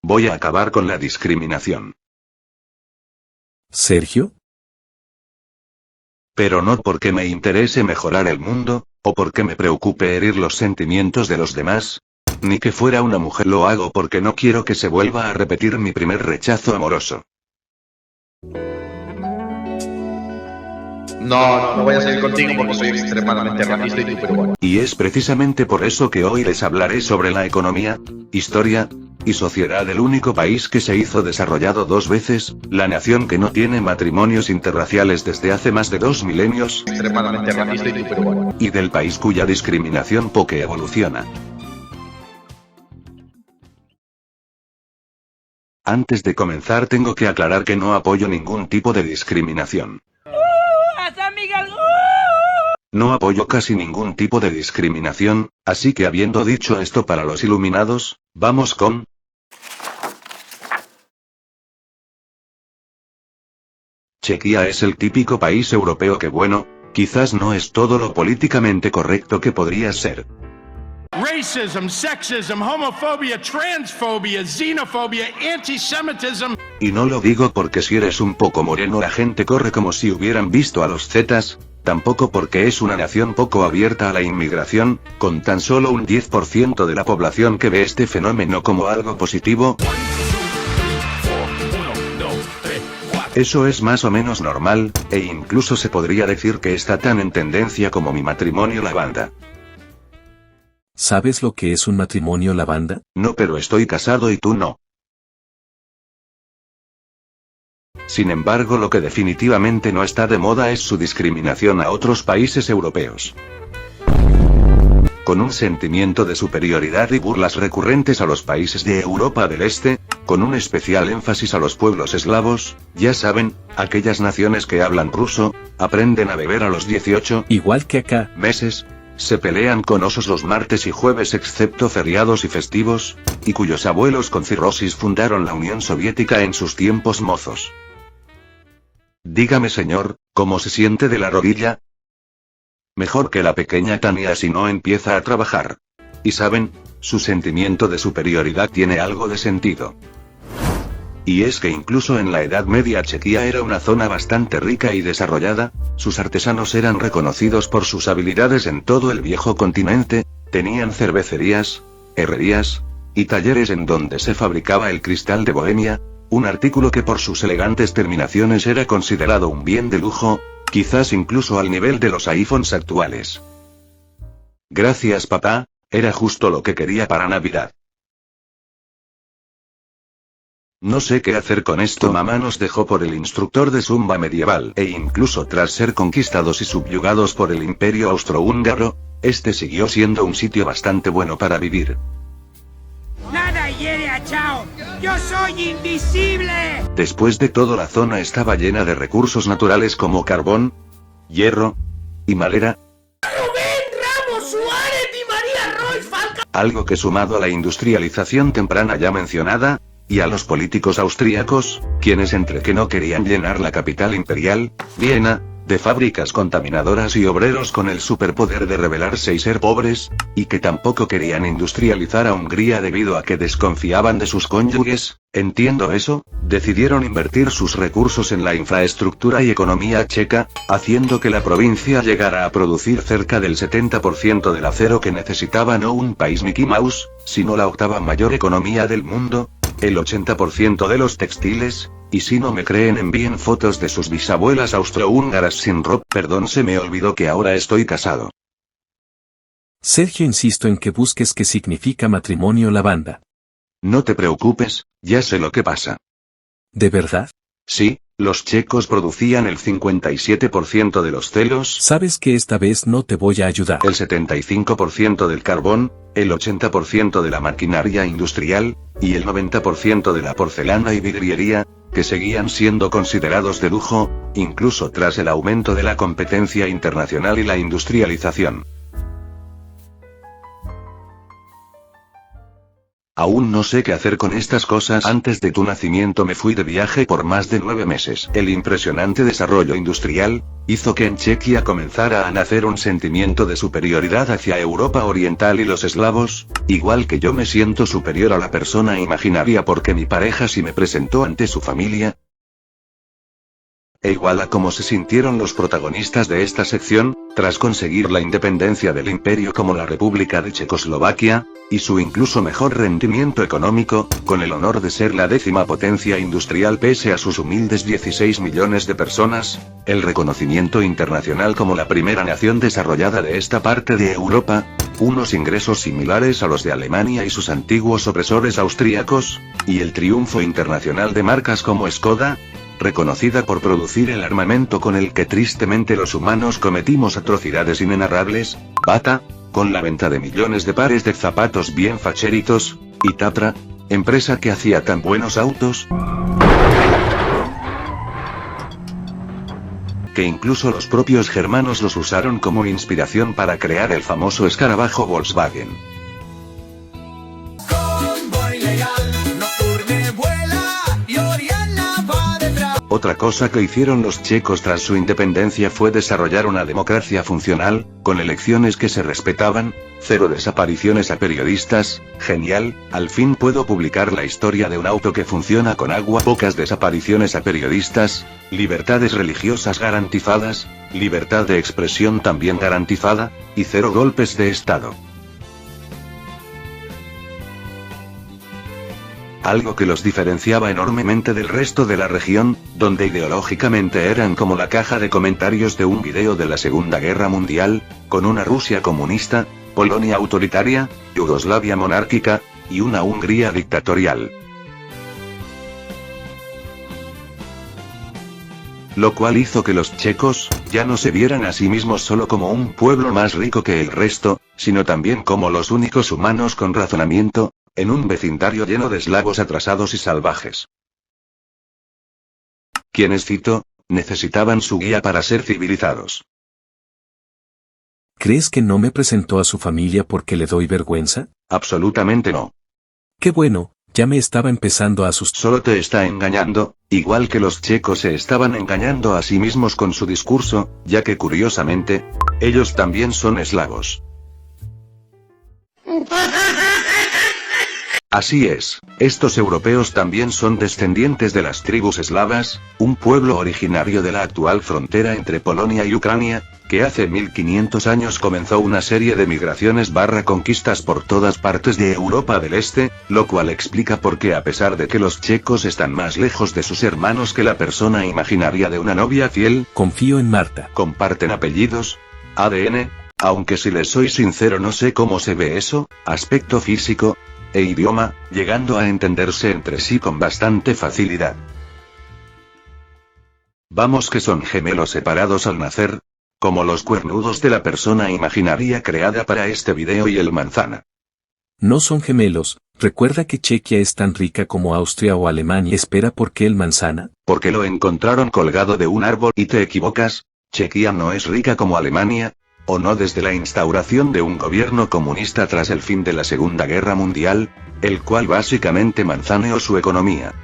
Voy a acabar con la discriminación. ¿Sergio? Pero no porque me interese mejorar el mundo, o porque me preocupe herir los sentimientos de los demás, ni que fuera una mujer. Lo hago porque no quiero que se vuelva a repetir mi primer rechazo amoroso. No voy a salir contigo porque soy extremadamente racista y tú peruano. Y es precisamente por eso que hoy les hablaré sobre la economía, historia y sociedad del único país que se hizo desarrollado 2 veces, la nación que no tiene matrimonios interraciales desde hace más de 2 milenios, Extremadamente racista y tú peruano. y del país cuya discriminación poco evoluciona. Antes de comenzar tengo que aclarar que no apoyo ningún tipo de discriminación. No apoyo casi ningún tipo de discriminación, así que habiendo dicho esto para los iluminados, vamos con... Chequia es el típico país europeo que bueno, quizás no es todo lo políticamente correcto que podría ser. Racism, sexism, homofobia, transphobia, xenofobia, antisemitism. Y no lo digo porque si eres un poco moreno la gente corre como si hubieran visto a los Zetas, tampoco porque es una nación poco abierta a la inmigración, con tan solo un 10% de la población que ve este fenómeno como algo positivo. Eso es más o menos normal, e incluso se podría decir que está tan en tendencia como mi matrimonio lavanda. ¿Sabes lo que es un matrimonio lavanda? No, pero estoy casado y tú no. Sin embargo, lo que definitivamente no está de moda es su discriminación a otros países europeos. Con un sentimiento de superioridad y burlas recurrentes a los países de Europa del Este, con un especial énfasis a los pueblos eslavos, ya saben, aquellas naciones que hablan ruso, aprenden a beber a los 18, Igual que acá. meses, se pelean con osos los martes y jueves excepto feriados y festivos, y cuyos abuelos con cirrosis fundaron la Unión Soviética en sus tiempos mozos. Dígame señor, ¿cómo se siente de la rodilla? Mejor que la pequeña Tania si no empieza a trabajar. Y saben, su sentimiento de superioridad tiene algo de sentido. Y es que incluso en la Edad Media Chequia era una zona bastante rica y desarrollada, sus artesanos eran reconocidos por sus habilidades en todo el viejo continente, tenían cervecerías, herrerías, y talleres en donde se fabricaba el cristal de Bohemia, un artículo que por sus elegantes terminaciones era considerado un bien de lujo, quizás incluso al nivel de los iPhones actuales. Gracias papá, era justo lo que quería para Navidad. No sé qué hacer con esto. Mamá nos dejó por el instructor de zumba medieval e incluso tras ser conquistados y subyugados por el imperio austrohúngaro, este siguió siendo un sitio bastante bueno para vivir. ¡Nada hiere a Chao! ¡Yo soy invisible! Después de todo la zona estaba llena de recursos naturales como carbón, hierro y madera. Algo que sumado a la industrialización temprana ya mencionada, y a los políticos austríacos, quienes entre que no querían llenar la capital imperial, Viena, de fábricas contaminadoras y obreros con el superpoder de rebelarse y ser pobres, y que tampoco querían industrializar a Hungría debido a que desconfiaban de sus cónyuges, entiendo eso, decidieron invertir sus recursos en la infraestructura y economía checa, haciendo que la provincia llegara a producir cerca del 70% del acero que necesitaba no un país Mickey Mouse, sino la octava mayor economía del mundo, el 80% de los textiles, y si no me creen envíen fotos de sus bisabuelas austrohúngaras sin ropa. Perdón, se me olvidó que ahora estoy casado. Sergio, insisto en que busques qué significa matrimonio lavanda. No te preocupes, ya sé lo que pasa. ¿De verdad? Sí, los checos producían el 57% de los celos, Sabes que esta vez no te voy a ayudar. el 75% del carbón, el 80% de la maquinaria industrial, y el 90% de la porcelana y vidriería, que seguían siendo considerados de lujo, incluso tras el aumento de la competencia internacional y la industrialización. Aún no sé qué hacer con estas cosas. Antes de tu nacimiento me fui de viaje por más de 9 meses. El impresionante desarrollo industrial hizo que en Chequia comenzara a nacer un sentimiento de superioridad hacia Europa Oriental y los eslavos, igual que yo me siento superior a la persona imaginaria porque mi pareja sí me presentó ante su familia. E igual a cómo se sintieron los protagonistas de esta sección, tras conseguir la independencia del imperio como la República de Checoslovaquia, y su incluso mejor rendimiento económico, con el honor de ser la 10ª potencia industrial pese a sus humildes 16 millones de personas, el reconocimiento internacional como la primera nación desarrollada de esta parte de Europa, unos ingresos similares a los de Alemania y sus antiguos opresores austríacos, y el triunfo internacional de marcas como Skoda, reconocida por producir el armamento con el que tristemente los humanos cometimos atrocidades inenarrables, Bata, con la venta de millones de pares de zapatos bien facheritos, y Tatra, empresa que hacía tan buenos autos, que incluso los propios germanos los usaron como inspiración para crear el famoso escarabajo Volkswagen. Otra cosa que hicieron los checos tras su independencia fue desarrollar una democracia funcional, con elecciones que se respetaban, 0 desapariciones a periodistas, genial, al fin puedo publicar la historia de un auto que funciona con agua, pocas desapariciones a periodistas, libertades religiosas garantizadas, libertad de expresión también garantizada, y 0 golpes de Estado. Algo que los diferenciaba enormemente del resto de la región, donde ideológicamente eran como la caja de comentarios de un video de la Segunda Guerra Mundial, con una Rusia comunista, Polonia autoritaria, Yugoslavia monárquica, y una Hungría dictatorial. Lo cual hizo que los checos, ya no se vieran a sí mismos solo como un pueblo más rico que el resto, sino también como los únicos humanos con razonamiento, en un vecindario lleno de eslavos atrasados y salvajes. Quienes, cito, necesitaban su guía para ser civilizados. ¿Crees que no me presentó a su familia porque le doy vergüenza? Absolutamente no. Qué bueno, ya me estaba empezando a asustar. Solo te está engañando, igual que los checos se estaban engañando a sí mismos con su discurso, ya que curiosamente, ellos también son eslavos. Así es, estos europeos también son descendientes de las tribus eslavas, un pueblo originario de la actual frontera entre Polonia y Ucrania, que hace 1500 años comenzó una serie de migraciones / conquistas por todas partes de Europa del Este, lo cual explica por qué a pesar de que los checos están más lejos de sus hermanos que la persona imaginaria de una novia fiel, confío en Marta. Comparten apellidos, ADN, aunque si les soy sincero no sé cómo se ve eso, aspecto físico, e idioma, llegando a entenderse entre sí con bastante facilidad. Vamos que son gemelos separados al nacer, como los cuernudos de la persona imaginaria creada para este video y el manzana. No son gemelos, recuerda que Chequia es tan rica como Austria o Alemania. Espera, ¿por qué el manzana? Porque lo encontraron colgado de un árbol y te equivocas, Chequia no es rica como Alemania, o no desde la instauración de un gobierno comunista tras el fin de la Segunda Guerra Mundial, el cual básicamente manzaneó su economía.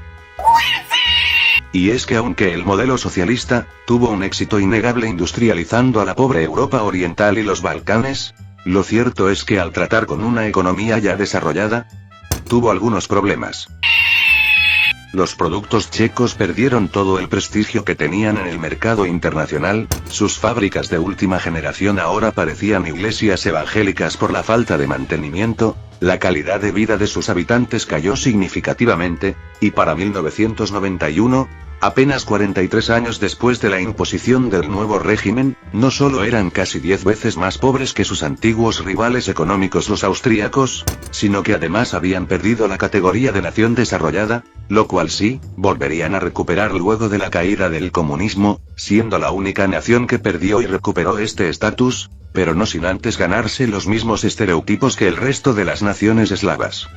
Y es que aunque el modelo socialista tuvo un éxito innegable industrializando a la pobre Europa Oriental y los Balcanes, lo cierto es que al tratar con una economía ya desarrollada, tuvo algunos problemas. Los productos checos perdieron todo el prestigio que tenían en el mercado internacional, sus fábricas de última generación ahora parecían iglesias evangélicas por la falta de mantenimiento, la calidad de vida de sus habitantes cayó significativamente, y para 1991, apenas 43 años después de la imposición del nuevo régimen, no solo eran casi 10 veces más pobres que sus antiguos rivales económicos los austríacos, sino que además habían perdido la categoría de nación desarrollada, lo cual sí, volverían a recuperar luego de la caída del comunismo, siendo la única nación que perdió y recuperó este estatus, pero no sin antes ganarse los mismos estereotipos que el resto de las naciones eslavas.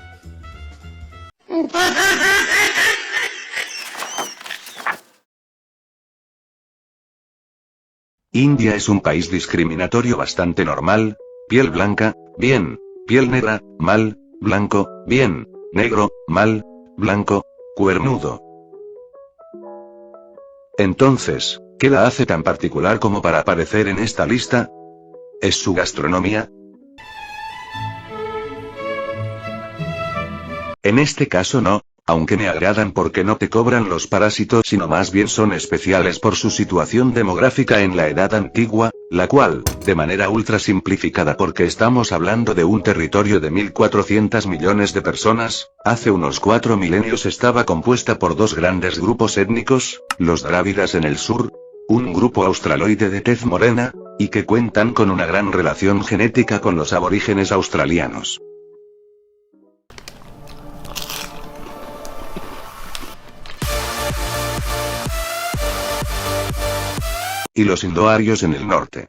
India es un país discriminatorio bastante normal, piel blanca, bien, piel negra, mal, blanco, bien, negro, mal, blanco, cuernudo. Entonces, ¿qué la hace tan particular como para aparecer en esta lista? ¿Es su gastronomía? En este caso no, aunque me agradan porque no te cobran los parásitos sino más bien son especiales por su situación demográfica en la Edad Antigua, la cual, de manera ultra simplificada porque estamos hablando de un territorio de 1.400 millones de personas, hace unos 4 milenios estaba compuesta por dos grandes grupos étnicos, los drávidas en el sur, un grupo australoide de tez morena, y que cuentan con una gran relación genética con los aborígenes australianos. Y los indoarios en el norte.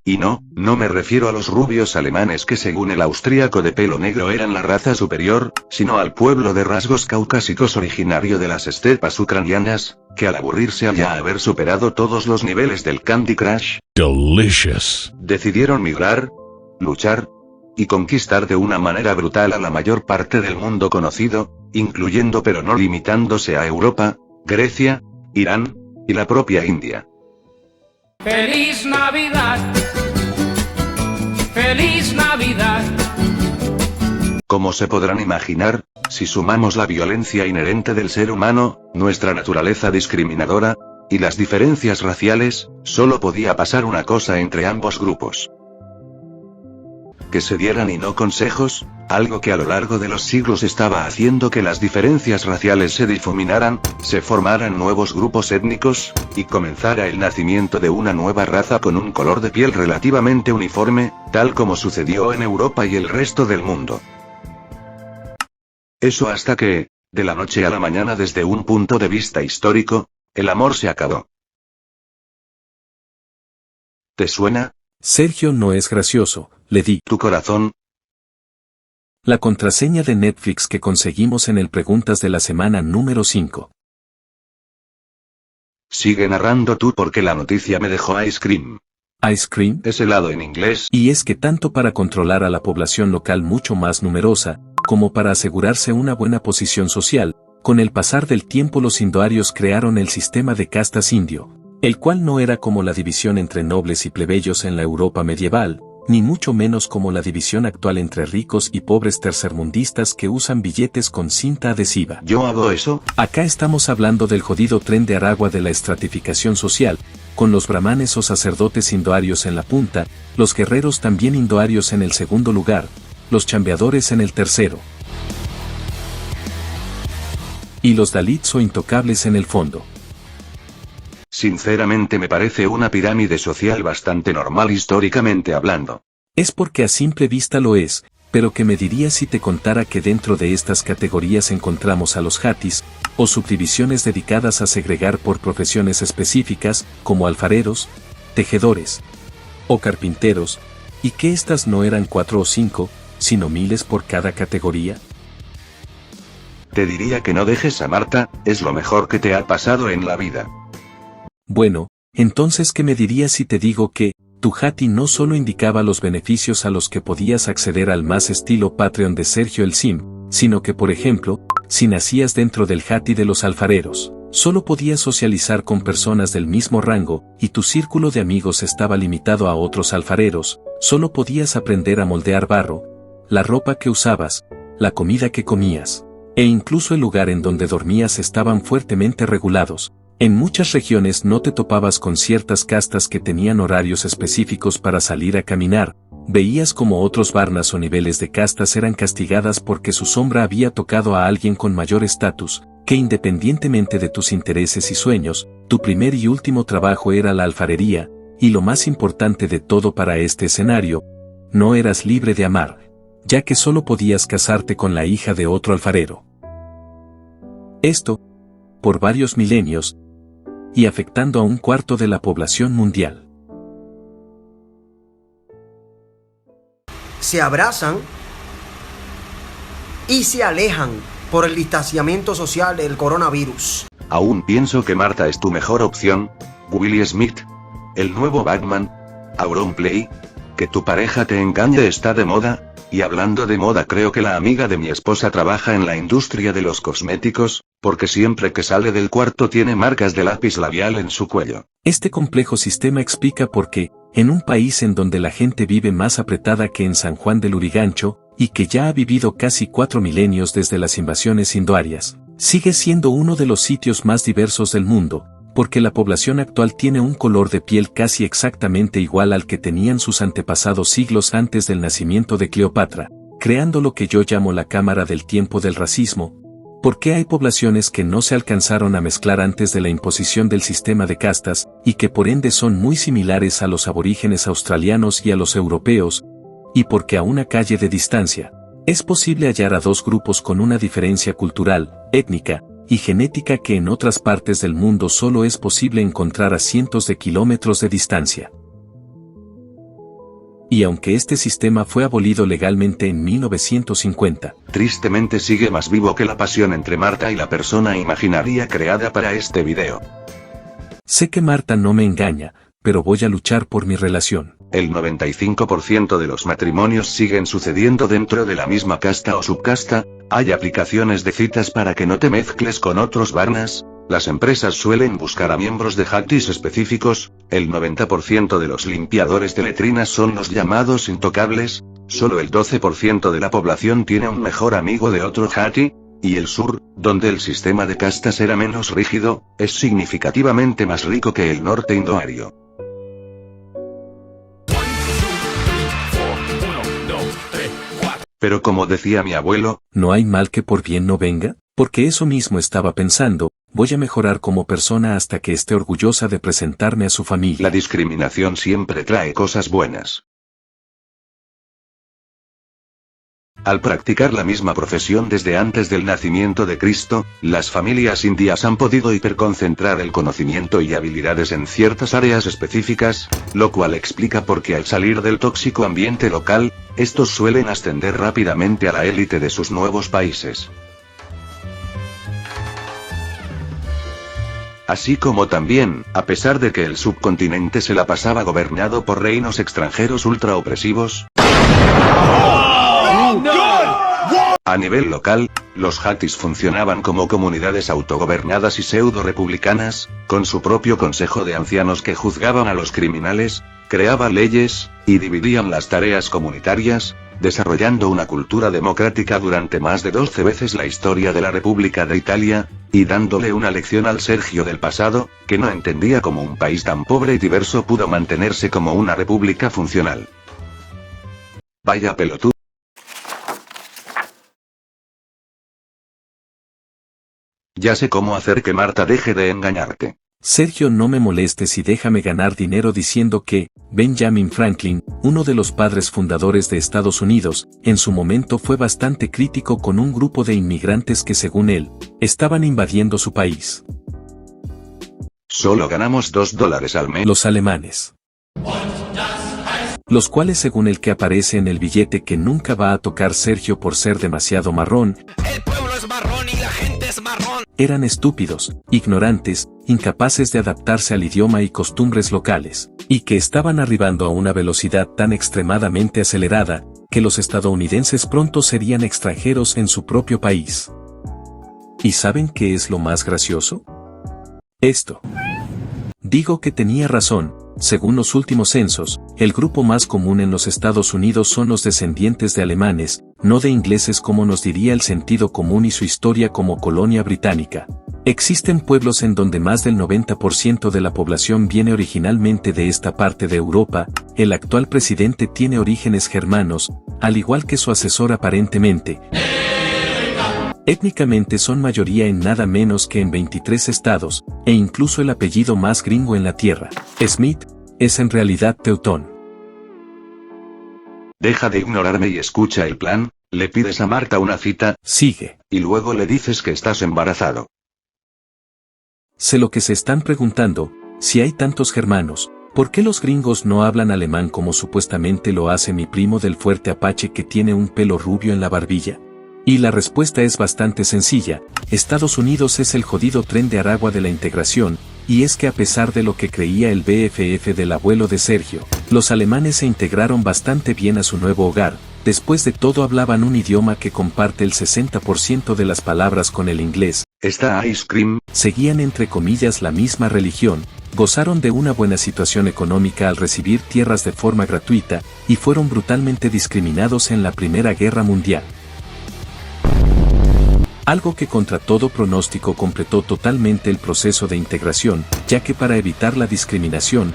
Y no me refiero a los rubios alemanes que según el austríaco de pelo negro eran la raza superior, sino al pueblo de rasgos caucásicos originario de las estepas ucranianas, que al aburrirse al ya haber superado todos los niveles del Candy Crush, Delicious. decidieron migrar, luchar, y conquistar de una manera brutal a la mayor parte del mundo conocido, incluyendo pero no limitándose a Europa, Grecia, Irán, y la propia India. ¡Feliz Navidad! ¡Feliz Navidad! Como se podrán imaginar, si sumamos la violencia inherente del ser humano, nuestra naturaleza discriminadora, y las diferencias raciales, solo podía pasar una cosa entre ambos grupos. Que se dieran y no consejos, algo que a lo largo de los siglos estaba haciendo que las diferencias raciales se difuminaran, se formaran nuevos grupos étnicos, y comenzara el nacimiento de una nueva raza con un color de piel relativamente uniforme, tal como sucedió en Europa y el resto del mundo. Eso hasta que, de la noche a la mañana desde un punto de vista histórico, el amor se acabó. ¿Te suena? Sergio no es gracioso, le di. ¿Tu corazón? La contraseña de Netflix que conseguimos en el Preguntas de la semana número 5. Sigue narrando tú porque la noticia me dejó ice cream. Ice cream. Es helado en inglés. Y es que tanto para controlar a la población local mucho más numerosa, como para asegurarse una buena posición social, con el pasar del tiempo los indoarios crearon el sistema de castas indio, el cual no era como la división entre nobles y plebeyos en la Europa medieval, ni mucho menos como la división actual entre ricos y pobres tercermundistas que usan billetes con cinta adhesiva. ¿Yo hago eso? Acá estamos hablando del jodido tren de Aragua de la estratificación social, con los brahmanes o sacerdotes indoarios en la punta, los guerreros también indoarios en el segundo lugar, los chambeadores en el tercero, y los dalits o intocables en el fondo. Sinceramente me parece una pirámide social bastante normal históricamente hablando. Es porque a simple vista lo es, pero ¿qué me dirías si te contara que dentro de estas categorías encontramos a los jatis, o subdivisiones dedicadas a segregar por profesiones específicas, como alfareros, tejedores, o carpinteros, y que estas no eran 4 o 5, sino miles por cada categoría? Te diría que no dejes a Marta, es lo mejor que te ha pasado en la vida. Bueno, entonces ¿qué me dirías si te digo que tu jati no solo indicaba los beneficios a los que podías acceder al más estilo Patreon de Sergio el Sim, sino que por ejemplo, si nacías dentro del jati de los alfareros, solo podías socializar con personas del mismo rango, y tu círculo de amigos estaba limitado a otros alfareros, solo podías aprender a moldear barro, la ropa que usabas, la comida que comías, e incluso el lugar en donde dormías estaban fuertemente regulados. En muchas regiones no te topabas con ciertas castas que tenían horarios específicos para salir a caminar, veías como otros varnas o niveles de castas eran castigadas porque su sombra había tocado a alguien con mayor estatus, que independientemente de tus intereses y sueños, tu primer y último trabajo era la alfarería, y lo más importante de todo para este escenario, no eras libre de amar, ya que solo podías casarte con la hija de otro alfarero. Esto, por varios milenios, y afectando a 1/4 de la población mundial. Se abrazan y se alejan por el distanciamiento social del coronavirus. Aún pienso que Marta es tu mejor opción, Will Smith, el nuevo Batman, Auronplay, que tu pareja te engañe está de moda, Y hablando de moda, creo que la amiga de mi esposa trabaja en la industria de los cosméticos, porque siempre que sale del cuarto tiene marcas de lápiz labial en su cuello. Este complejo sistema explica por qué, en un país en donde la gente vive más apretada que en San Juan del Lurigancho, y que ya ha vivido casi 4 milenios desde las invasiones indoarias, sigue siendo uno de los sitios más diversos del mundo, porque la población actual tiene un color de piel casi exactamente igual al que tenían sus antepasados siglos antes del nacimiento de Cleopatra, creando lo que yo llamo la cámara del tiempo del racismo. Porque hay poblaciones que no se alcanzaron a mezclar antes de la imposición del sistema de castas, y que por ende son muy similares a los aborígenes australianos y a los europeos, y porque a una calle de distancia, es posible hallar a dos grupos con una diferencia cultural, étnica y genética que en otras partes del mundo solo es posible encontrar a cientos de kilómetros de distancia. Y aunque este sistema fue abolido legalmente en 1950, tristemente sigue más vivo que la pasión entre Marta y la persona imaginaria creada para este video. Sé que Marta no me engaña, pero voy a luchar por mi relación. El 95% de los matrimonios siguen sucediendo dentro de la misma casta o subcasta. Hay aplicaciones de citas para que no te mezcles con otros varnas. Las empresas suelen buscar a miembros de Hatties específicos. El 90% de los limpiadores de letrinas son los llamados intocables. Solo el 12% de la población tiene un mejor amigo de otro Hattie. Y el sur, donde el sistema de castas era menos rígido, es significativamente más rico que el norte indoario. Pero como decía mi abuelo, ¿no hay mal que por bien no venga? Porque eso mismo estaba pensando, voy a mejorar como persona hasta que esté orgullosa de presentarme a su familia. La discriminación siempre trae cosas buenas. Al practicar la misma profesión desde antes del nacimiento de Cristo, las familias indias han podido hiperconcentrar el conocimiento y habilidades en ciertas áreas específicas, lo cual explica por qué al salir del tóxico ambiente local, estos suelen ascender rápidamente a la élite de sus nuevos países. Así como también, a pesar de que el subcontinente se la pasaba gobernado por reinos extranjeros ultra opresivos, a nivel local, los Hatties funcionaban como comunidades autogobernadas y pseudo-republicanas, con su propio consejo de ancianos que juzgaban a los criminales, creaban leyes, y dividían las tareas comunitarias, desarrollando una cultura democrática durante más de 12 veces la historia de la República de Italia, y dándole una lección al Sergio del pasado, que no entendía cómo un país tan pobre y diverso pudo mantenerse como una república funcional. Vaya pelotudo. Ya sé cómo hacer que Marta deje de engañarte. Sergio, no me molestes y déjame ganar dinero diciendo que, Benjamin Franklin, uno de los padres fundadores de Estados Unidos, en su momento fue bastante crítico con un grupo de inmigrantes que según él, estaban invadiendo su país. Solo ganamos $2 al mes. Los alemanes. Los cuales según el que aparece en el billete que nunca va a tocar Sergio por ser demasiado marrón. El pueblo es marrón y la gente es marrón. Eran estúpidos, ignorantes, incapaces de adaptarse al idioma y costumbres locales, y que estaban arribando a una velocidad tan extremadamente acelerada, que los estadounidenses pronto serían extranjeros en su propio país. ¿Y saben qué es lo más gracioso? Esto. Digo que tenía razón. Según los últimos censos, el grupo más común en los Estados Unidos son los descendientes de alemanes, no de ingleses como nos diría el sentido común y su historia como colonia británica. Existen pueblos en donde más del 90% de la población viene originalmente de esta parte de Europa. El actual presidente tiene orígenes germanos, al igual que su asesor aparentemente. Étnicamente son mayoría en nada menos que en 23 estados, e incluso el apellido más gringo en la tierra, Smith, es en realidad teutón. Deja de ignorarme y escucha el plan. Le pides a Marta una cita, sigue, y luego le dices que estás embarazado. Sé lo que se están preguntando, si hay tantos germanos, ¿por qué los gringos no hablan alemán como supuestamente lo hace mi primo del Fuerte Apache que tiene un pelo rubio en la barbilla? Y la respuesta es bastante sencilla, Estados Unidos es el jodido tren de Aragua de la integración, y es que a pesar de lo que creía el BFF del abuelo de Sergio, los alemanes se integraron bastante bien a su nuevo hogar, Después de todo hablaban un idioma que comparte el 60% de las palabras con el inglés. Está Ice Cream. Seguían entre comillas la misma religión, gozaron de una buena situación económica al recibir tierras de forma gratuita, y fueron brutalmente discriminados en la Primera Guerra Mundial. Algo que contra todo pronóstico completó totalmente el proceso de integración, ya que para evitar la discriminación,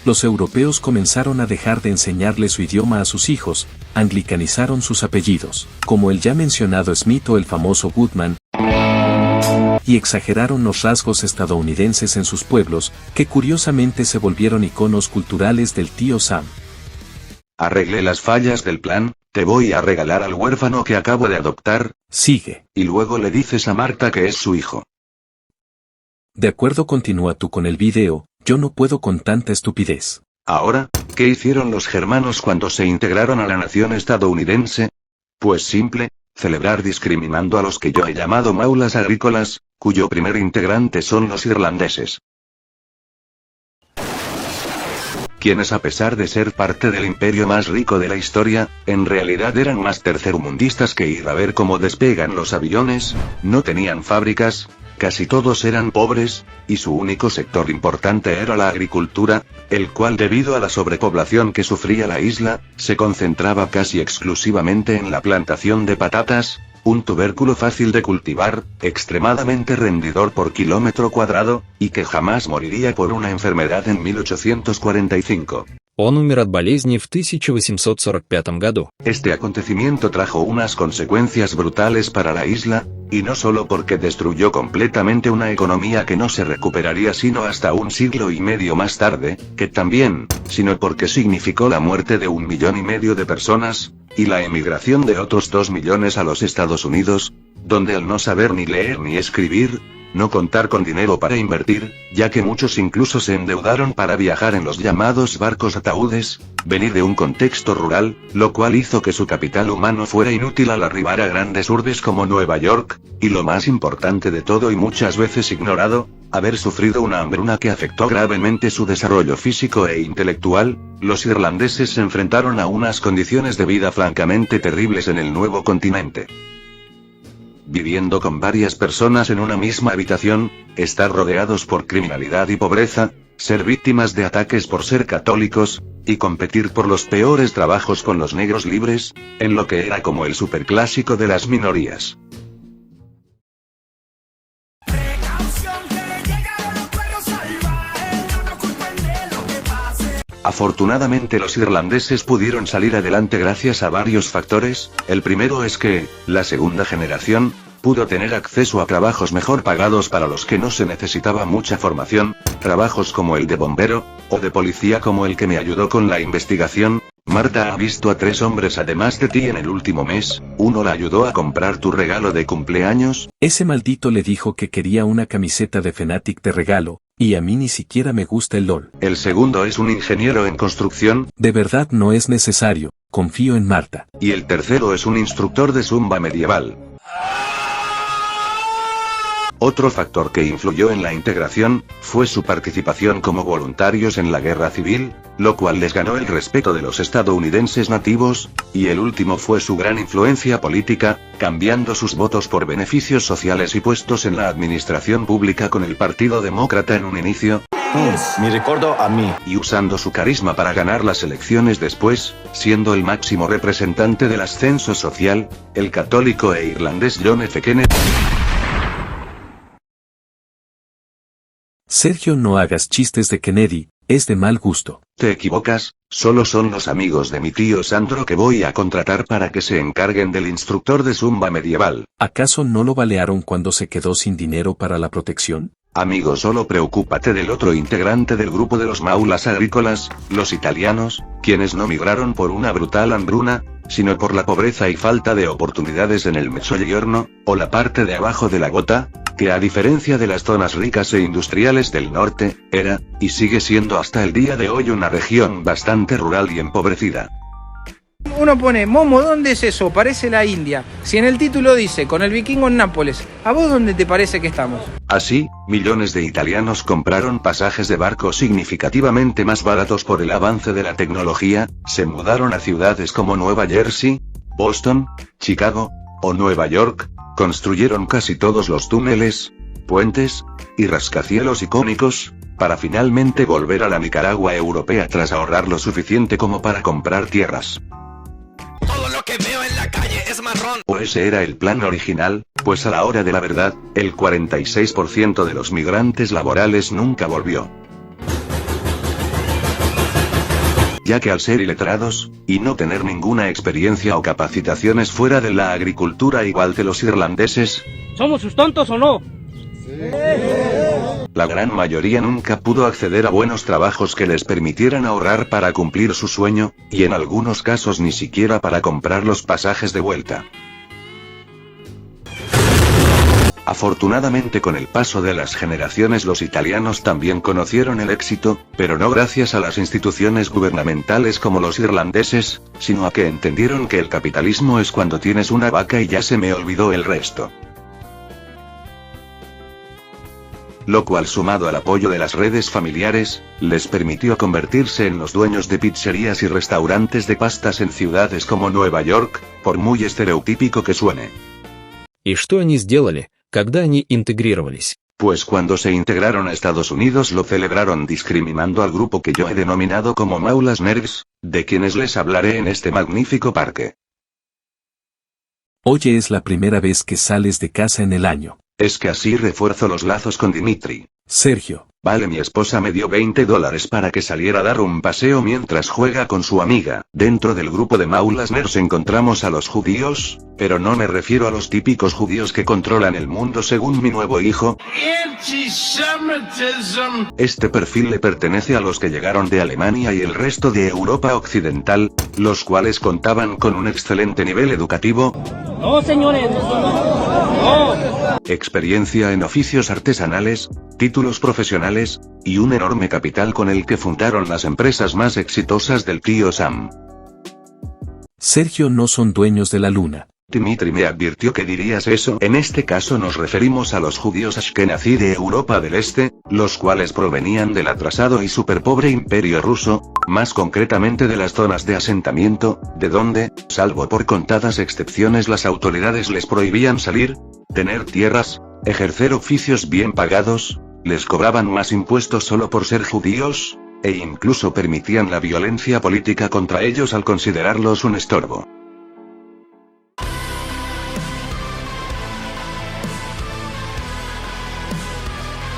los europeos comenzaron a dejar de enseñarle su idioma a sus hijos, anglicanizaron sus apellidos, como el ya mencionado Smith o el famoso Goodman, y exageraron los rasgos estadounidenses en sus pueblos, que curiosamente se volvieron iconos culturales del tío Sam. Arreglé las fallas del plan, te voy a regalar al huérfano que acabo de adoptar. Sigue. Y luego le dices a Marta que es su hijo. De acuerdo, continúa tú con el video, yo no puedo con tanta estupidez. Ahora, ¿qué hicieron los germanos cuando se integraron a la nación estadounidense? Pues simple, celebrar discriminando a los que yo he llamado maulas agrícolas, cuyo primer integrante son los irlandeses. Quienes a pesar de ser parte del imperio más rico de la historia, en realidad eran más tercermundistas que ir a ver cómo despegan los aviones, no tenían fábricas, casi todos eran pobres, y su único sector importante era la agricultura, el cual debido a la sobrepoblación que sufría la isla, se concentraba casi exclusivamente en la plantación de patatas, un tubérculo fácil de cultivar, extremadamente rendidor por kilómetro cuadrado, y que jamás moriría por una enfermedad en 1845. Он умер от болезни в 1845 году. Este acontecimiento trajo unas consecuencias brutales para la isla, y no solo porque destruyó completamente una economía que no se recuperaría sino hasta un siglo y medio más tarde, que también, sino porque significó la muerte de 1,5 millones de personas, y la emigración de otros 2 millones a los Estados Unidos, donde al no saber ni leer ni escribir, no contar con dinero para invertir, ya que muchos incluso se endeudaron para viajar en los llamados barcos ataúdes, venir de un contexto rural, lo cual hizo que su capital humano fuera inútil al arribar a grandes urbes como Nueva York, y lo más importante de todo y muchas veces ignorado, haber sufrido una hambruna que afectó gravemente su desarrollo físico e intelectual. Los irlandeses se enfrentaron a unas condiciones de vida francamente terribles en el nuevo continente. Viviendo con varias personas en una misma habitación, estar rodeados por criminalidad y pobreza, ser víctimas de ataques por ser católicos, y competir por los peores trabajos con los negros libres, en lo que era como el superclásico de las minorías. Afortunadamente los irlandeses pudieron salir adelante gracias a varios factores. El primero es que, la segunda generación, pudo tener acceso a trabajos mejor pagados para los que no se necesitaba mucha formación, trabajos como el de bombero, o de policía como el que me ayudó con la investigación. Marta ha visto a 3 hombres además de ti en el último mes, uno la ayudó a comprar tu regalo de cumpleaños. Ese maldito le dijo que quería una camiseta de Fnatic de regalo, y a mí ni siquiera me gusta el LOL. El segundo es un ingeniero en construcción. De verdad no es necesario, confío en Marta. Y el tercero es un instructor de zumba medieval. Otro factor que influyó en la integración, fue su participación como voluntarios en la guerra civil, lo cual les ganó el respeto de los estadounidenses nativos, y el último fue su gran influencia política, cambiando sus votos por beneficios sociales y puestos en la administración pública con el Partido Demócrata en un inicio, me recuerdo a mí. y usando su carisma para ganar las elecciones después, siendo el máximo representante del ascenso social, el católico e irlandés John F. Kennedy. Sergio, no hagas chistes de Kennedy, es de mal gusto. Te equivocas, solo son los amigos de mi tío Sandro que voy a contratar para que se encarguen del instructor de zumba medieval. ¿Acaso no lo balearon cuando se quedó sin dinero para la protección? Amigo, solo preocúpate del otro integrante del grupo de los maulas agrícolas, los italianos, quienes no migraron por una brutal hambruna, sino por la pobreza y falta de oportunidades en el Mezzogiorno, o la parte de abajo de la Gota, que a diferencia de las zonas ricas e industriales del norte, era, y sigue siendo hasta el día de hoy una región bastante rural y empobrecida. Uno pone, Momo, ¿dónde es eso? Parece la India. Si en el título dice, con el vikingo en Nápoles, ¿a vos dónde te parece que estamos? Así, millones de italianos compraron pasajes de barco significativamente más baratos por el avance de la tecnología, se mudaron a ciudades como Nueva Jersey, Boston, Chicago o Nueva York, construyeron casi todos los túneles, puentes y rascacielos icónicos, para finalmente volver a la Nicaragua europea tras ahorrar lo suficiente como para comprar tierras. Todo lo que veo en la calle es marrón. O ese era el plan original, pues a la hora de la verdad, el 46% de los migrantes laborales nunca volvió. Ya que al ser iletrados, y no tener ninguna experiencia o capacitaciones fuera de la agricultura igual que los irlandeses, ¿Somos sus tontos o no? la gran mayoría nunca pudo acceder a buenos trabajos que les permitieran ahorrar para cumplir su sueño, y en algunos casos ni siquiera para comprar los pasajes de vuelta. Afortunadamente con el paso de las generaciones los italianos también conocieron el éxito, pero no gracias a las instituciones gubernamentales como los irlandeses, sino a que entendieron que el capitalismo es cuando tienes una vaca y ya se me olvidó el resto. Lo cual, sumado al apoyo de las redes familiares, les permitió convertirse en los dueños de pizzerías y restaurantes de pastas en ciudades como Nueva York, por muy estereotípico que suene. И что они сделали, когда они интегрировались? Pues cuando se integraron a Estados Unidos lo celebraron discriminando al grupo que yo he denominado como Maulas Nerds, de quienes les hablaré en este magnífico parque. Oye, es la primera vez que sales de casa en el año. Es que así refuerzo los lazos con Dimitri. Sergio. Vale, mi esposa me dio $20 para que saliera a dar un paseo mientras juega con su amiga. Dentro del grupo de Maulas Nerds encontramos a los judíos, pero no me refiero a los típicos judíos que controlan el mundo según mi nuevo hijo. Antisemitism. Este perfil le pertenece a los que llegaron de Alemania y el resto de Europa Occidental, los cuales contaban con un excelente nivel educativo. No, señores, no. Experiencia en oficios artesanales, títulos profesionales, y un enorme capital con el que fundaron las empresas más exitosas del tío Sam. Sergio no son dueños de la luna. Dimitri me advirtió que dirías eso. En este caso nos referimos a los judíos ashkenazí de Europa del Este, los cuales provenían del atrasado y superpobre imperio ruso, más concretamente de las zonas de asentamiento, de donde, salvo por contadas excepciones, las autoridades les prohibían salir, tener tierras, ejercer oficios bien pagados, les cobraban más impuestos solo por ser judíos, e incluso permitían la violencia política contra ellos al considerarlos un estorbo.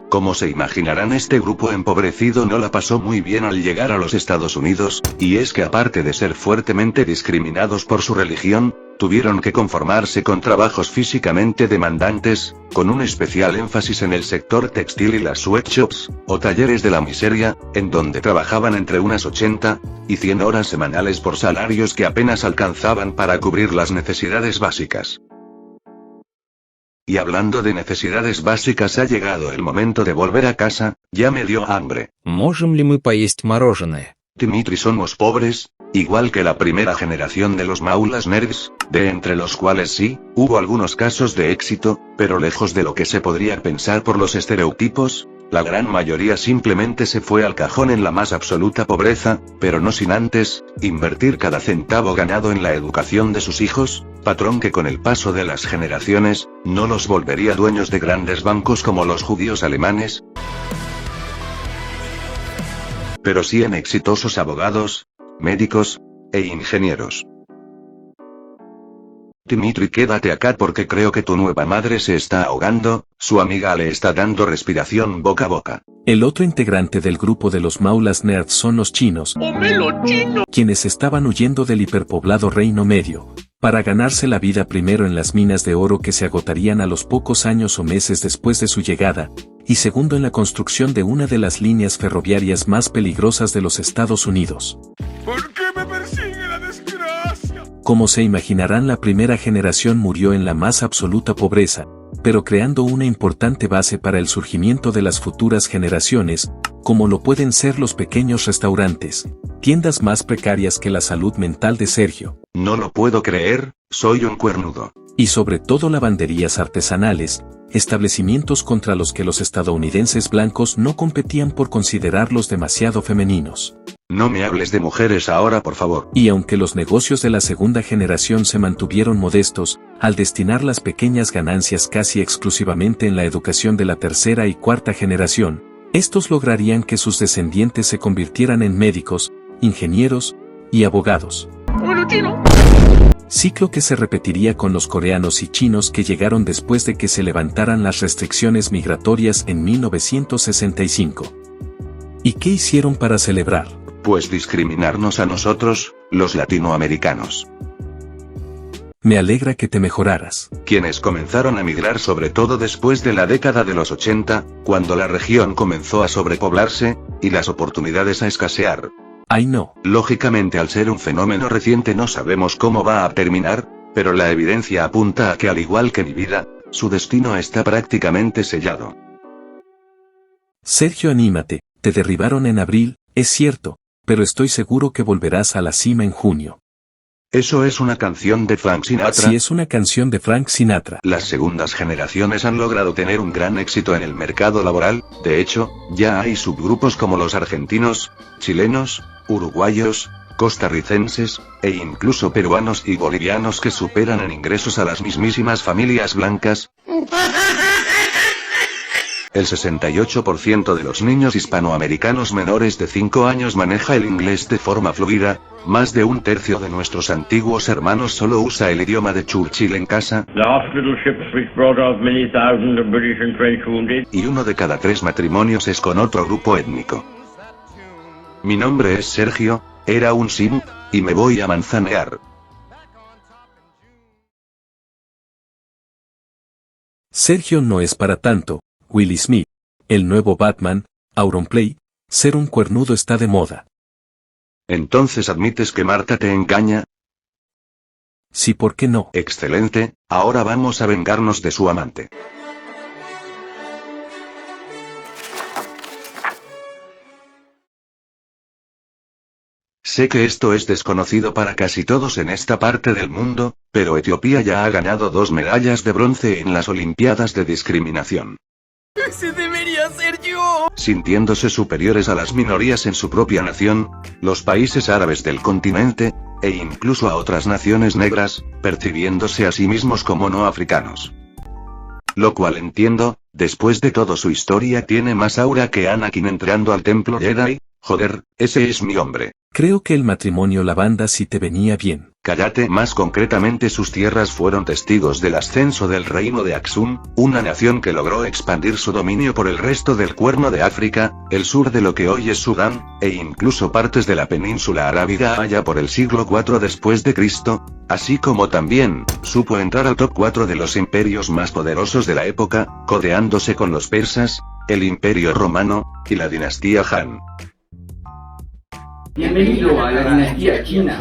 Como se imaginarán, este grupo empobrecido no la pasó muy bien al llegar a los Estados Unidos, y es que aparte de ser fuertemente discriminados por su religión, tuvieron que conformarse con trabajos físicamente demandantes, con un especial énfasis en el sector textil y las sweatshops, o talleres de la miseria, en donde trabajaban entre unas 80 y 100 horas semanales por salarios que apenas alcanzaban para cubrir las necesidades básicas. Y hablando de necesidades básicas, ha llegado el momento de volver a casa, ya me dio hambre. Можем ли мы поесть мороженое? Dimitri, somos pobres, igual que la primera generación de los Maulas Nerds, de entre los cuales sí, hubo algunos casos de éxito, pero lejos de lo que se podría pensar por los estereotipos, la gran mayoría simplemente se fue al cajón en la más absoluta pobreza, pero no sin antes invertir cada centavo ganado en la educación de sus hijos, patrón que con el paso de las generaciones, no los volvería dueños de grandes bancos como los judíos alemanes, pero sí en exitosos abogados, médicos e ingenieros. Dimitri, quédate acá porque creo que tu nueva madre se está ahogando, su amiga le está dando respiración boca a boca. El otro integrante del grupo de los Maulas Nerds son los chinos, quienes estaban huyendo del hiperpoblado Reino Medio, para ganarse la vida primero en las minas de oro que se agotarían a los pocos años o meses después de su llegada, y segundo en la construcción de una de las líneas ferroviarias más peligrosas de los Estados Unidos. ¿Por qué me persigue la desgracia? Como se imaginarán, la primera generación murió en la más absoluta pobreza, pero creando una importante base para el surgimiento de las futuras generaciones, como lo pueden ser los pequeños restaurantes, tiendas más precarias que la salud mental de Sergio. No lo puedo creer, soy un cuernudo. Y sobre todo lavanderías artesanales, establecimientos contra los que los estadounidenses blancos no competían por considerarlos demasiado femeninos. No me hables de mujeres ahora, por favor. Y aunque los negocios de la segunda generación se mantuvieron modestos, al destinar las pequeñas ganancias casi exclusivamente en la educación de la tercera y cuarta generación, estos lograrían que sus descendientes se convirtieran en médicos, ingenieros y abogados. Ciclo que se repetiría con los coreanos y chinos que llegaron después de que se levantaran las restricciones migratorias en 1965. ¿Y qué hicieron para celebrar? Pues discriminarnos a nosotros, los latinoamericanos. Me alegra que te mejoraras. Quienes comenzaron a migrar sobre todo después de la década de los 80, cuando la región comenzó a sobrepoblarse, y las oportunidades a escasear. Ay no. Lógicamente, al ser un fenómeno reciente no sabemos cómo va a terminar, pero la evidencia apunta a que, al igual que mi vida, su destino está prácticamente sellado. Sergio, anímate, te derribaron en abril, es cierto, pero estoy seguro que volverás a la cima en junio. ¿Eso es una canción de Frank Sinatra? Sí, es una canción de Frank Sinatra. Las segundas generaciones han logrado tener un gran éxito en el mercado laboral, de hecho, ya hay subgrupos como los argentinos, chilenos, uruguayos, costarricenses, e incluso peruanos y bolivianos que superan en ingresos a las mismísimas familias blancas. El 68% de los niños hispanoamericanos menores de 5 años maneja el inglés de forma fluida, más de un tercio de nuestros antiguos hermanos solo usa el idioma de Churchill en casa, y 1 de cada 3 matrimonios es con otro grupo étnico. Mi nombre es Sergio, era un simp, y me voy a manzanear. Sergio no es para tanto. Will Smith, el nuevo Batman, Auronplay, ser un cuernudo está de moda. ¿Entonces admites que Marta te engaña? Sí, ¿por qué no? Excelente, ahora vamos a vengarnos de su amante. Sé que esto es desconocido para casi todos en esta parte del mundo, pero Etiopía ya ha ganado 2 medallas de bronce en las Olimpiadas de discriminación. ¡Ese debería ser yo! Sintiéndose superiores a las minorías en su propia nación, los países árabes del continente, e incluso a otras naciones negras, percibiéndose a sí mismos como no africanos. Lo cual entiendo, después de todo su historia tiene más aura que Anakin entrando al templo Jedi. Joder, ese es mi hombre. Creo que el matrimonio Lavanda sí te venía bien. Cállate. Más concretamente, sus tierras fueron testigos del ascenso del reino de Aksum, una nación que logró expandir su dominio por el resto del Cuerno de África, el sur de lo que hoy es Sudán, e incluso partes de la península arábiga allá por el siglo IV después de Cristo, así como también supo entrar al top 4 de los imperios más poderosos de la época, codeándose con los persas, el Imperio Romano, y la dinastía Han. Bienvenido a la dinastía china.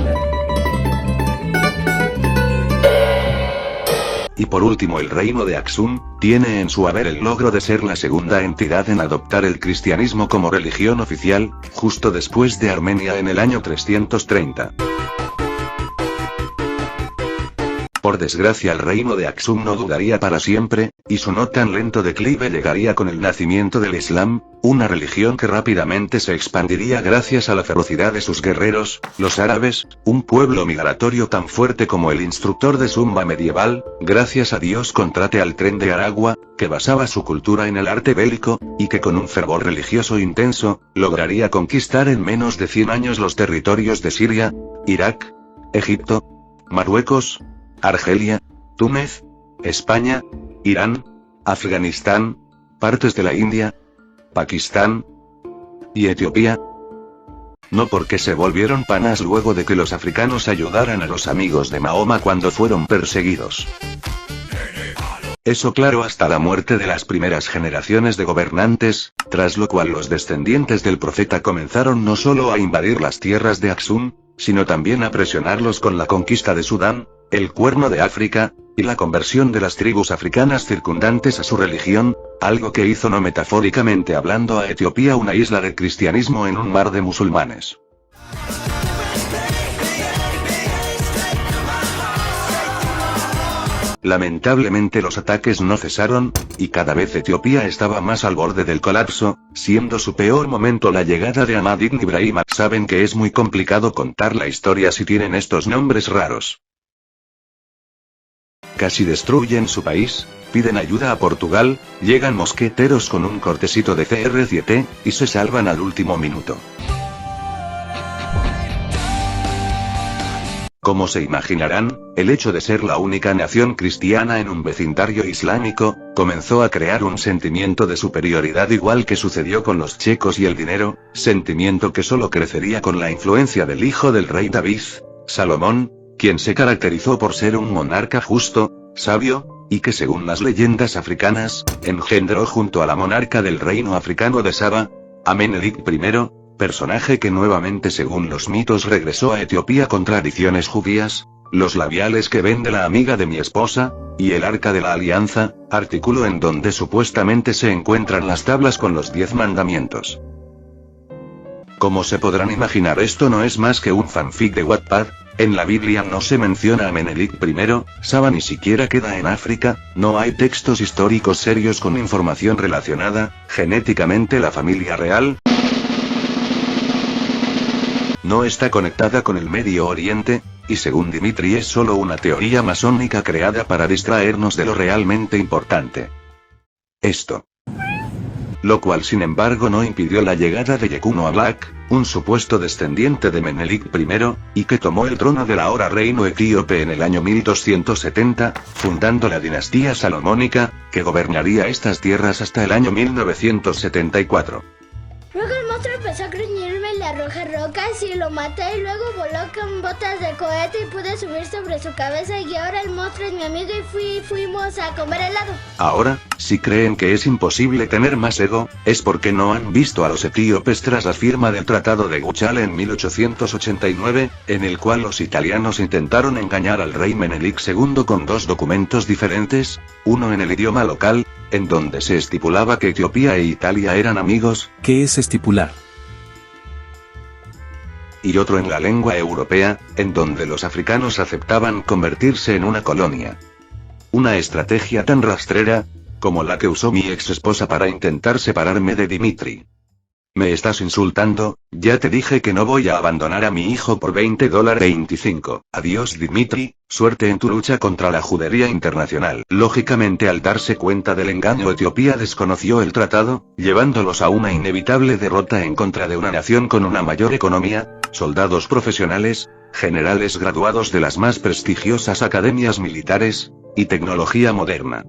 Y por último, el reino de Aksum tiene en su haber el logro de ser la segunda entidad en adoptar el cristianismo como religión oficial, justo después de Armenia en el año 330. Por desgracia, el reino de Aksum no duraría para siempre, y su no tan lento declive llegaría con el nacimiento del Islam, una religión que rápidamente se expandiría gracias a la ferocidad de sus guerreros, los árabes, un pueblo migratorio tan fuerte como el instructor de Zumba medieval, gracias a Dios contrate al tren de Aragua, que basaba su cultura en el arte bélico, y que con un fervor religioso intenso, lograría conquistar en menos de 100 años los territorios de Siria, Irak, Egipto, Marruecos, Argelia, Túnez, España, Irán, Afganistán, partes de la India, Pakistán y Etiopía. No porque se volvieron panas luego de que los africanos ayudaran a los amigos de Mahoma cuando fueron perseguidos. Eso claro hasta la muerte de las primeras generaciones de gobernantes, tras lo cual los descendientes del profeta comenzaron no solo a invadir las tierras de Aksum, sino también a presionarlos con la conquista de Sudán, el Cuerno de África, y la conversión de las tribus africanas circundantes a su religión, algo que hizo no metafóricamente hablando a Etiopía una isla de cristianismo en un mar de musulmanes. Lamentablemente los ataques no cesaron, y cada vez Etiopía estaba más al borde del colapso, siendo su peor momento la llegada de Ahmad ibn Ibrahim. Saben que es muy complicado contar la historia si tienen estos nombres raros. Casi destruyen su país, piden ayuda a Portugal, llegan mosqueteros con un cortecito de CR7, y se salvan al último minuto. Como se imaginarán, el hecho de ser la única nación cristiana en un vecindario islámico, comenzó a crear un sentimiento de superioridad igual que sucedió con los checos y el dinero, sentimiento que solo crecería con la influencia del hijo del rey David, Salomón, quien se caracterizó por ser un monarca justo, sabio, y que según las leyendas africanas, engendró junto a la monarca del reino africano de Saba, Amenhotep I, personaje que nuevamente según los mitos regresó a Etiopía con tradiciones judías, los labiales que vende la amiga de mi esposa, y el Arca de la Alianza, artículo en donde supuestamente se encuentran las tablas con los 10 mandamientos. Como se podrán imaginar, esto no es más que un fanfic de Wattpad. En la Biblia no se menciona a Amenhotep I, Saba ni siquiera queda en África, no hay textos históricos serios con información relacionada, genéticamente la familia real no está conectada con el Medio Oriente, y según Dimitri es solo una teoría masónica creada para distraernos de lo realmente importante. Esto. Lo cual sin embargo no impidió la llegada de Yekuno Ablak, un supuesto descendiente de Menelik I, y que tomó el trono del ahora reino etíope en el año 1270, fundando la dinastía salomónica, que gobernaría estas tierras hasta el año 1974. Luego el monstruo empezó a gruñirme, le arrojé rocas y lo maté y luego voló con botas de cohete y pude subir sobre su cabeza y ahora el monstruo es mi amigo y fuimos a comer helado. Ahora, si creen que es imposible tener más ego, es porque no han visto a los etíopes tras la firma del Tratado de Guchale en 1889, en el cual los italianos intentaron engañar al rey Menelik II con 2 documentos diferentes, uno en el idioma local, en donde se estipulaba que Etiopía e Italia eran amigos. ¿Qué es estipular? Y otro en la lengua europea, en donde los africanos aceptaban convertirse en una colonia. Una estrategia tan rastrera como la que usó mi ex esposa para intentar separarme de Dimitri. ¿Me estás insultando? Ya te dije que no voy a abandonar a mi hijo por $20.25. Adiós Dimitri, suerte en tu lucha contra la judería internacional. Lógicamente al darse cuenta del engaño Etiopía desconoció el tratado, llevándolos a una inevitable derrota en contra de una nación con una mayor economía, soldados profesionales, generales graduados de las más prestigiosas academias militares, y tecnología moderna.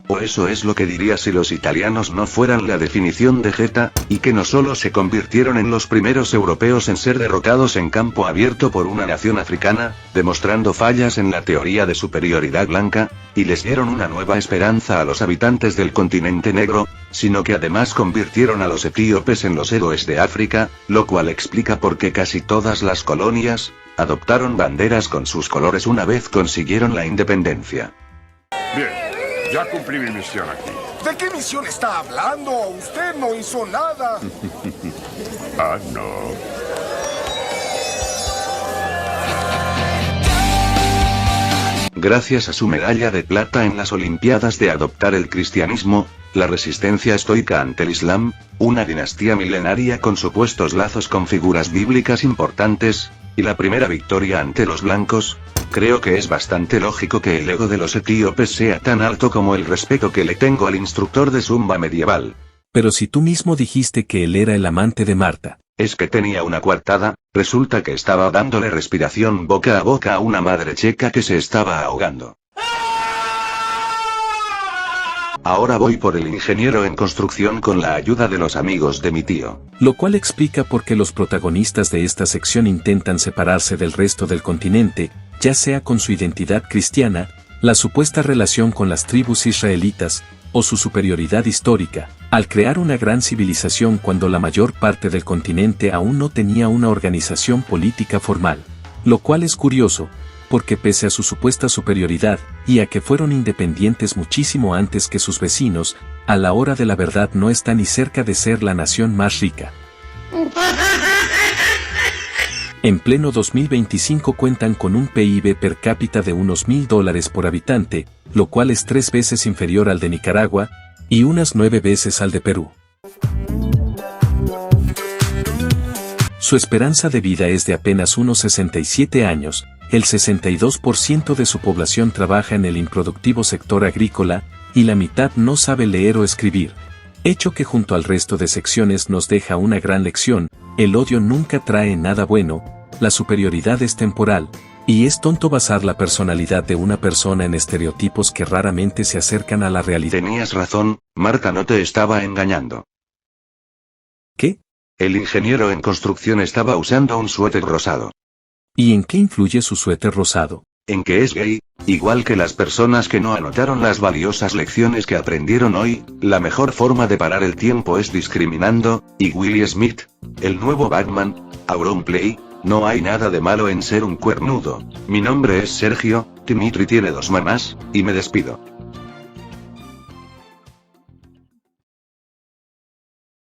O eso es lo que diría si los italianos no fueran la definición de Jeta, y que no solo se convirtieron en los primeros europeos en ser derrotados en campo abierto por una nación africana, demostrando fallas en la teoría de superioridad blanca, y les dieron una nueva esperanza a los habitantes del continente negro, sino que además convirtieron a los etíopes en los héroes de África, lo cual explica por qué casi todas las colonias adoptaron banderas con sus colores una vez consiguieron la independencia. Bien. Ya cumplí mi misión aquí. ¿De qué misión está hablando? Usted no hizo nada. Ah, no. Gracias a su medalla de plata en las Olimpiadas de adoptar el cristianismo, la resistencia estoica ante el Islam, una dinastía milenaria con supuestos lazos con figuras bíblicas importantes, y la primera victoria ante los blancos, creo que es bastante lógico que el ego de los etíopes sea tan alto como el respeto que le tengo al instructor de Zumba medieval. Pero si tú mismo dijiste que él era el amante de Marta. Es que tenía una coartada, resulta que estaba dándole respiración boca a boca a una madre checa que se estaba ahogando. Ahora voy por el ingeniero en construcción con la ayuda de los amigos de mi tío. Lo cual explica por qué los protagonistas de esta sección intentan separarse del resto del continente, ya sea con su identidad cristiana, la supuesta relación con las tribus israelitas, o su superioridad histórica, Al crear una gran civilización cuando la mayor parte del continente aún no tenía una organización política formal. Lo cual es curioso, porque pese a su supuesta superioridad, y a que fueron independientes muchísimo antes que sus vecinos, a la hora de la verdad no está ni cerca de ser la nación más rica. En pleno 2025 cuentan con un PIB per cápita de unos $1.000 por habitante, lo cual es 3 veces inferior al de Nicaragua, y unas 9 veces al de Perú. Su esperanza de vida es de apenas unos 67 años, el 62% de su población trabaja en el improductivo sector agrícola, y la mitad no sabe leer o escribir. Hecho que junto al resto de secciones nos deja una gran lección: el odio nunca trae nada bueno, la superioridad es temporal, y es tonto basar la personalidad de una persona en estereotipos que raramente se acercan a la realidad. Tenías razón, Marta no te estaba engañando. ¿Qué? El ingeniero en construcción estaba usando un suéter rosado. ¿Y en qué influye su suéter rosado? En que es gay, igual que las personas que no anotaron las valiosas lecciones que aprendieron hoy. La mejor forma de parar el tiempo es discriminando, y Will Smith, el nuevo Batman, Auronplay, no hay nada de malo en ser un cuernudo. Mi nombre es Sergio, Dimitri tiene 2 mamás, y me despido.